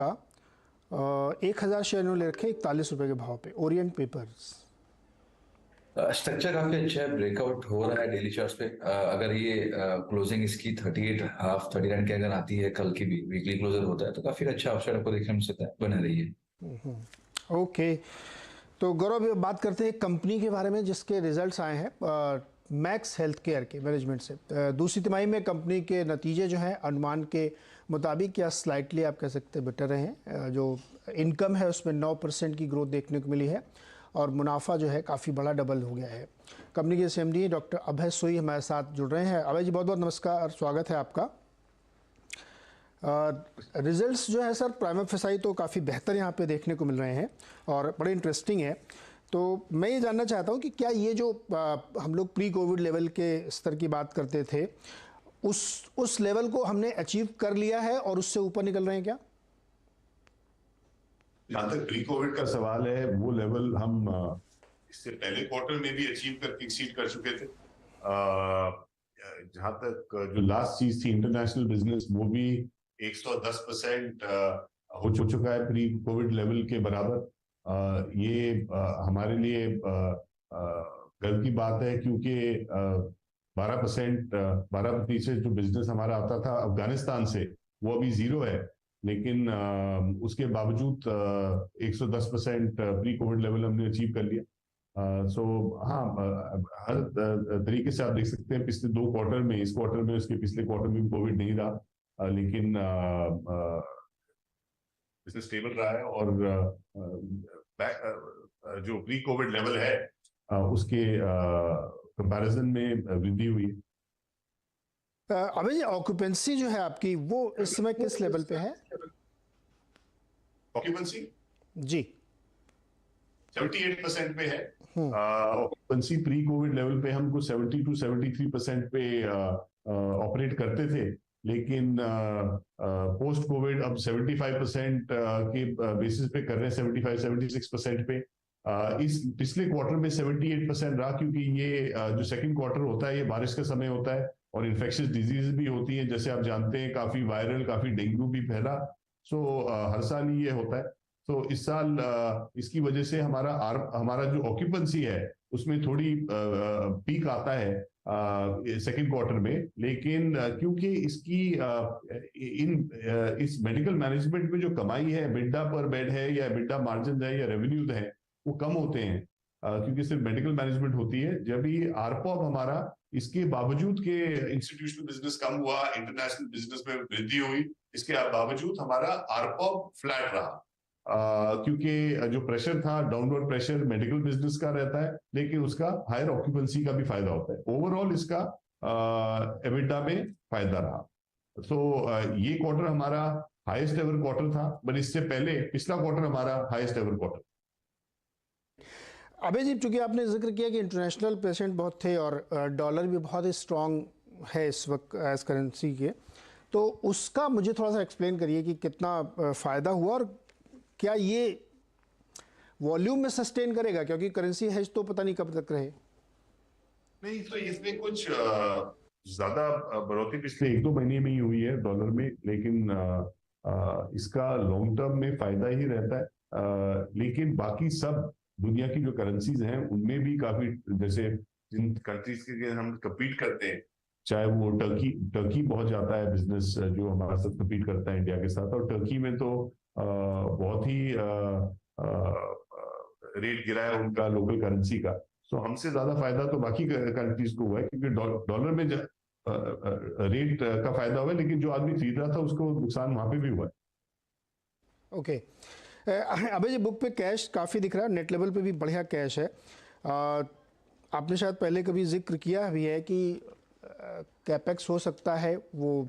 1000 share इन्होंने रखे 41 रुपए के भाव पे, ओरिएंट पेपर्स। स्ट्रक्चर काफी अच्छा है, ब्रेकआउट हो रहा है डेली चार्ट्स पे। अगर ये क्लोजिंग इसकी 38 हाफ 39 के अगर आती है, कल की भी वीकली क्लोजर होता है, तो काफी अच्छा अपसाइड आपको देखने मिल सकता है। बने रहिए। ओके, तो गौरव ये बात करते हैं कंपनी के बारे में जिसके रिजल्ट्स आए हैं मैक्स हेल्थ केयर के मैनेजमेंट से। दूसरी तिमाही में कंपनी के नतीजे जो हैं अनुमान के मुताबिक या स्लाइटली आप कह सकते हैं बेटर रहे हैं। जो इनकम है उसमें 9% की ग्रोथ देखने को मिली है और मुनाफा जो है काफ़ी बड़ा डबल हो गया है। कंपनी के CMD डॉक्टर अभय सोई हमारे साथ जुड़ रहे हैं। अभय जी बहुत बहुत नमस्कार, स्वागत है आपका। रिजल्ट्स जो है सर प्राइमा फेसाई तो काफ़ी बेहतर यहाँ पे देखने को मिल रहे हैं और बड़े इंटरेस्टिंग है। तो मैं ये जानना चाहता हूँ कि क्या ये जो हम लोग प्री कोविड लेवल के स्तर की बात करते थे उस लेवल को हमने अचीव कर लिया है और उससे ऊपर निकल रहे हैं क्या? जहां तक प्री कोविड का सवाल है, वो लेवल हम इससे पहले क्वार्टर में भी अचीव करके एक्सीड कर चुके थे। जहां तक जो लास्ट चीज थी इंटरनेशनल बिजनेस, वो भी 110% हो चुका है प्री कोविड लेवल के बराबर। ये हमारे लिए गर्व की बात है, क्योंकि 12% जो बिजनेस हमारा आता था अफगानिस्तान से, वो अभी 0 है। लेकिन उसके बावजूद 110% प्री कोविड लेवल हमने अचीव कर लिया। सो हाँ, हर तरीके से आप देख सकते हैं पिछले 2 क्वार्टर में, इस क्वार्टर में, उसके पिछले क्वार्टर में कोविड नहीं रहा, लेकिन बिजनेस स्टेबल रहा है और जो प्री कोविड लेवल है उसके कंपैरिजन में वृद्धि हुई है। अभी जी ऑक्यूपेंसी जो है आपकी वो इस समय किस लेवल पे है? ऑक्यूपेंसी जी 78% पे है। ऑक्यूपेंसी प्री कोविड लेवल पे हमको 70 to 73% पे ऑपरेट करते थे, लेकिन पोस्ट कोविड अब 75% के बेसिस पे कर रहे हैं, 75-76% पे। इस पिछले क्वार्टर में 78% रहा, क्योंकि ये जो सेकंड क्वार्टर होता है ये बारिश का समय होता है और इन्फेक्शियस डिजीज भी होती है, जैसे आप जानते हैं, काफी वायरल, काफी डेंगू भी फैला। सो हर साल ही ये होता है। तो इस साल इसकी वजह से हमारा जो ऑक्यूपेंसी है उसमें थोड़ी पीक आता है सेकंड क्वार्टर में, लेकिन क्योंकि इसकी इस मेडिकल मैनेजमेंट में जो कमाई है, बिड्डा पर बेड है या बिड्डा मार्जिन है या रेवेन्यूज है, वो कम होते हैं, क्योंकि सिर्फ मेडिकल मैनेजमेंट होती है। जब ये आरपॉब हमारा, इसके बावजूद के इंस्टीट्यूशनल बिजनेस कम हुआ, इंटरनेशनल बिजनेस में वृद्धि हुई, इसके बावजूद हमारा आरपॉब फ्लैट रहा, क्योंकि जो प्रेशर था, डाउनवर्ड प्रेशर मेडिकल बिजनेस का रहता है, लेकिन उसका हायर ऑक्यूपेंसी का भी फायदा होता है। ओवरऑल इसका एबिटा में फायदा रहा। तो ये क्वार्टर हमारा हाईएस्ट एवर क्वार्टर था, पर इससे पहले पिछला क्वार्टर हमारा हाईएस्ट एवर क्वार्टर। अभय जी, चूंकि आपने जिक्र किया कि इंटरनेशनल पेशेंट बहुत थे और डॉलर भी बहुत ही स्ट्रांग है इस वक्त एज करेंसी के, तो उसका मुझे थोड़ा सा एक्सप्लेन करिए कि कितना फ़ायदा हुआ और क्या ये वॉल्यूम में सस्टेन करेगा, क्योंकि करेंसी हेज तो पता नहीं कब तक रहे। नहीं, तो इसमें कुछ ज्यादा बढ़ोतरी पिछले 1-2 महीने में ही हुई है डॉलर में, लेकिन इसका लॉन्ग टर्म में फायदा ही रहता है। लेकिन बाकी सब दुनिया की जो करेंसीज हैं उनमें भी काफी, जैसे जिन कंट्रीज के हम कम्पीट करते हैं, चाहे वो टर्की बहुत जाता है बिजनेस जो हमारे साथ कम्पीट करता है इंडिया के साथ, और टर्की में तो बहुत ही रेट गिरा है उनका लोकल करेंसी का। सो हमसे ज्यादा फायदा तो बाकी कंट्रीज को हुआ है, क्योंकि डॉलर में रेट का फायदा हुआ है, लेकिन जो आदमी खरीद रहा था उसको नुकसान वहां पे भी हुआ है। ओके, अभी जी बुक पे कैश काफ़ी दिख रहा है, नेट लेवल पे भी बढ़िया कैश है। आपने शायद पहले कभी जिक्र किया भी है कि कैपेक्स हो सकता है, वो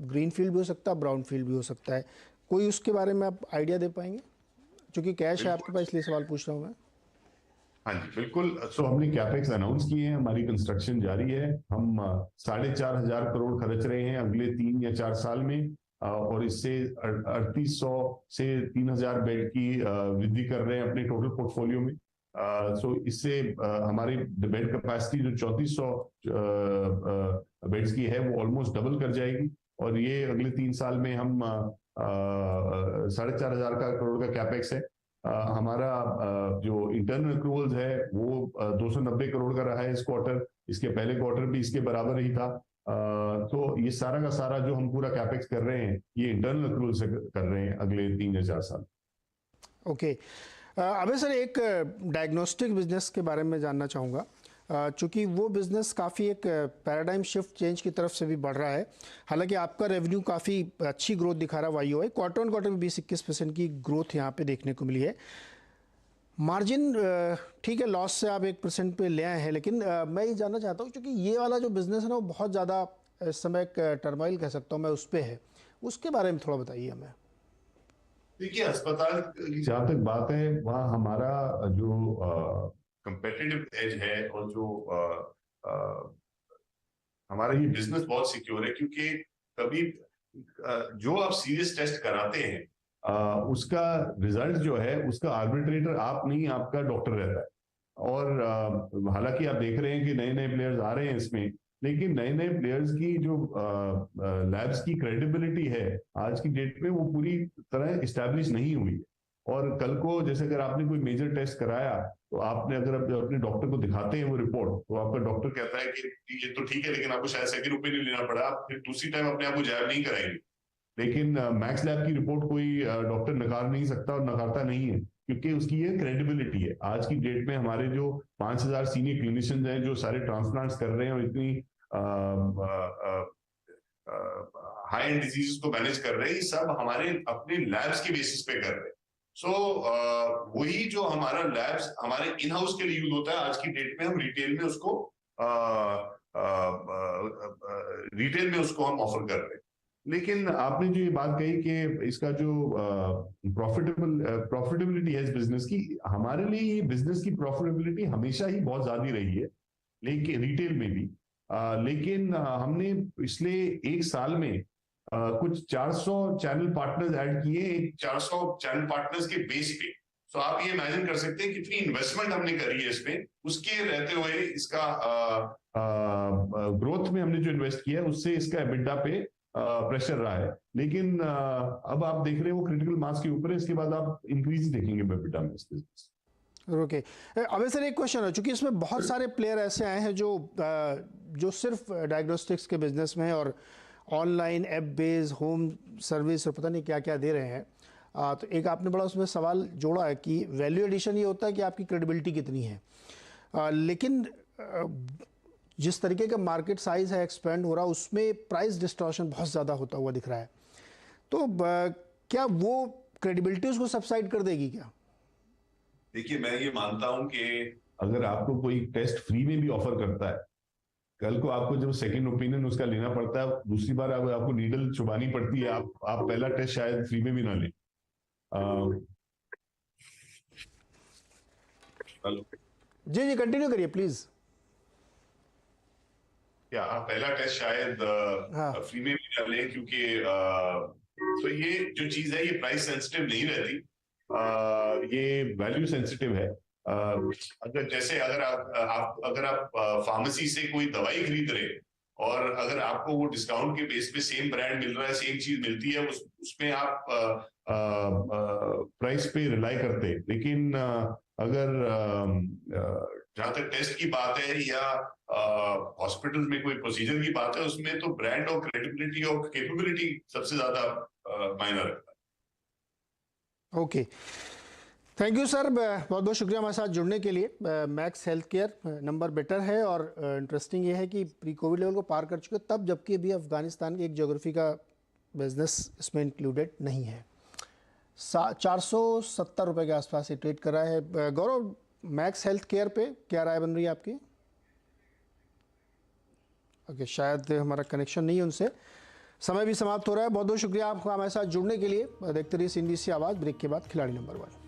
ग्रीन फील्ड भी हो सकता है, ब्राउन फील्ड भी हो सकता है, कोई उसके बारे में आप आइडिया दे पाएंगे? क्योंकि कैश है आपके पास, इसलिए सवाल पूछ रहा हूँ मैं। हाँ जी, बिल्कुल। सो हमने कैपेक्स अनाउंस किए हैं, हमारी कंस्ट्रक्शन जारी है। हम 4,500 करोड़ खर्च रहे हैं अगले 3 या 4 साल में, और इससे 3800 से 3000 बेड की वृद्धि कर रहे हैं अपने टोटल पोर्टफोलियो में। सो इससे हमारी बेड कैपेसिटी जो 3400 बेड्स की है वो ऑलमोस्ट डबल कर जाएगी, और ये अगले 3 साल में हम 4,500 का करोड़ का कैपेक्स है। हमारा जो इंटरनल एक्रूवल्स है वो 290 करोड़ का रहा है इस क्वार्टर। इसके पहले क्वार्टर भी इसके बराबर ही था। तो ये सारा का सारा जो हम पूरा कैपेक्स कर रहे हैं ये इंटरनल एक्रूवल से कर रहे हैं अगले 3 या 4 साल। ओके, अबे सर एक डायग्नोस्टिक बिजनेस के बारे में जानना चाहूँगा, चूँकि वो बिज़नेस काफ़ी एक पैराडाइम शिफ्ट चेंज की तरफ से भी बढ़ रहा है। हालांकि आपका रेवेन्यू काफ़ी अच्छी ग्रोथ दिखा रहा है, YoY क्वार्टर ऑन क्वार्टर में 20-21% की ग्रोथ यहाँ पे देखने को मिली है। मार्जिन ठीक है, लॉस से आप 1% पे ले आए हैं, लेकिन मैं ये जानना चाहता हूँ क्योंकि ये वाला जो बिज़नेस है ना वो बहुत ज़्यादा इस समय एक टर्माइल कह सकता हूँ मैं उस पर है, उसके बारे में थोड़ा बताइए हमें। देखिए, अस्पताल की जहाँ तक बात है वहाँ हमारा जो कंपेटिटिव एज है और जो हमारा ये बिजनेस बहुत सिक्योर है, क्योंकि कभी जो आप सीरियस टेस्ट कराते हैं उसका रिजल्ट जो है उसका आर्बिट्रेटर आप नहीं, आपका डॉक्टर रहता है। और हालांकि आप देख रहे हैं कि नए नए प्लेयर्स आ रहे हैं इसमें, लेकिन नए नए प्लेयर्स की जो लैब्स की क्रेडिबिलिटी है आज की डेट में वो पूरी तरह इस्टेब्लिश नहीं हुई है। और कल को जैसे अगर आपने कोई मेजर टेस्ट कराया तो आपने अगर अपने डॉक्टर को दिखाते हैं वो रिपोर्ट, तो आपका डॉक्टर कहता है कि ये तो ठीक है लेकिन आपको शायद सेकंड ओपिनियन लेना पड़ा, आप फिर दूसरी टाइम अपने आप को जैब नहीं कराएंगे। लेकिन मैक्स लैब की रिपोर्ट कोई डॉक्टर नकार नहीं सकता और नकारता नहीं है, क्योंकि उसकी ये क्रेडिबिलिटी है। आज की डेट में हमारे जो 5,000 सीनियर क्लिनिशियंस हैं जो सारे ट्रांसप्लांट्स कर रहे हैं और इतनी हाई एंड डिजीजेस को मैनेज कर रहे हैं, ये सब हमारे अपने लैब्स के बेसिस पे कर रहे हैं। सो वही जो हमारा लैब्स हमारे इन हाउस के लिए यूज होता है, आज की डेट में हम रिटेल में उसको हम ऑफर कर रहे हैं। लेकिन आपने जो ये बात कही कि इसका जो प्रॉफिटेबिलिटी है इस बिजनेस की, हमारे लिए ये बिजनेस की प्रॉफिटेबिलिटी हमेशा ही बहुत ज्यादा रही है, लेकिन रिटेल में भी। लेकिन हमने पिछले 1 साल में कुछ 400 चैनल पार्टनर्स ऐड किए, 400 चैनल पार्टनर्स के बेस पे। तो आप ये इमेजिन कर सकते हैं कितनी इन्वेस्टमेंट हमने करी है इसमें, उसके रहते हुए इसका ग्रोथ में हमने जो इन्वेस्ट किया है उससे इसका एबिटा पे प्रेशर रहा है। लेकिन अब आप देख रहे हो क्रिटिकल मास के ऊपर है, इसके बाद आप इंक्रीज देखेंगे एबिटा में इस बिजनेस। ओके, अबे सर एक क्वेश्चन है, चूंकि इसमें बहुत सारे प्लेयर ऐसे आए हैं जो सिर्फ डायग्नोस्टिक्स के बिजनेस में है और online app based home service और पता नहीं क्या क्या दे रहे हैं, तो एक आपने बड़ा उसमें सवाल जोड़ा है कि वैल्यू एडिशन ये होता है कि आपकी क्रेडिबिलिटी कितनी है, लेकिन जिस तरीके का मार्केट साइज है एक्सपेंड हो रहा है उसमें प्राइस डिस्टॉर्शन बहुत ज़्यादा होता हुआ दिख रहा है, तो क्या वो क्रेडिबिलिटी उसको सबसाइड कर देगी क्या? देखिए, मैं ये मानता हूं कि अगर आपको कोई टेस्ट फ्री में भी ऑफर करता है, कल को आपको जब सेकंड ओपिनियन उसका लेना पड़ता है, दूसरी बार आपको नीडल चुबानी पड़ती है, आप पहला टेस्ट शायद फ्री में भी ना लें। जी कंटिन्यू करिए प्लीज। क्या आप पहला टेस्ट शायद फ्री में भी ना लें, क्योंकि तो ये जो चीज है ये प्राइस सेंसिटिव नहीं रहती, ये वैल्यू सेंसिटिव है। अगर आप फार्मेसी से कोई दवाई खरीद रहे और अगर आपको वो डिस्काउंट के बेस पे सेम ब्रांड मिल रहा है, सेम चीज मिलती है, उसमें आप प्राइस पे रिलाई करते हैं। लेकिन अगर जहां तक टेस्ट की बात है या हॉस्पिटल में कोई प्रोसीजर की बात है, उसमें तो ब्रांड और क्रेडिबिलिटी और कैपेबिलिटी सबसे ज्यादा मायना रखता है। ओके, थैंक यू सर, बहुत बहुत शुक्रिया हमारे साथ जुड़ने के लिए। Max health care number better है और इंटरेस्टिंग ये है कि प्री कोविड लेवल को पार कर चुके तब, जबकि अभी अफगानिस्तान के एक ज्योग्राफी का बिजनेस इसमें इंक्लूडेड नहीं है। 470 रुपये के आसपास ये ट्रेड कर रहा है। गौरव, मैक्स हेल्थ केयर पे क्या राय बन रही है आपकी? ओके, शायद हमारा कनेक्शन नहीं है उनसे। समय भी समाप्त हो रहा है। बहुत बहुत शुक्रिया आपका हमारे साथ जुड़ने के लिए। देखते रहिए CNBC आवाज़। ब्रेक के बाद खिलाड़ी नंबर 1।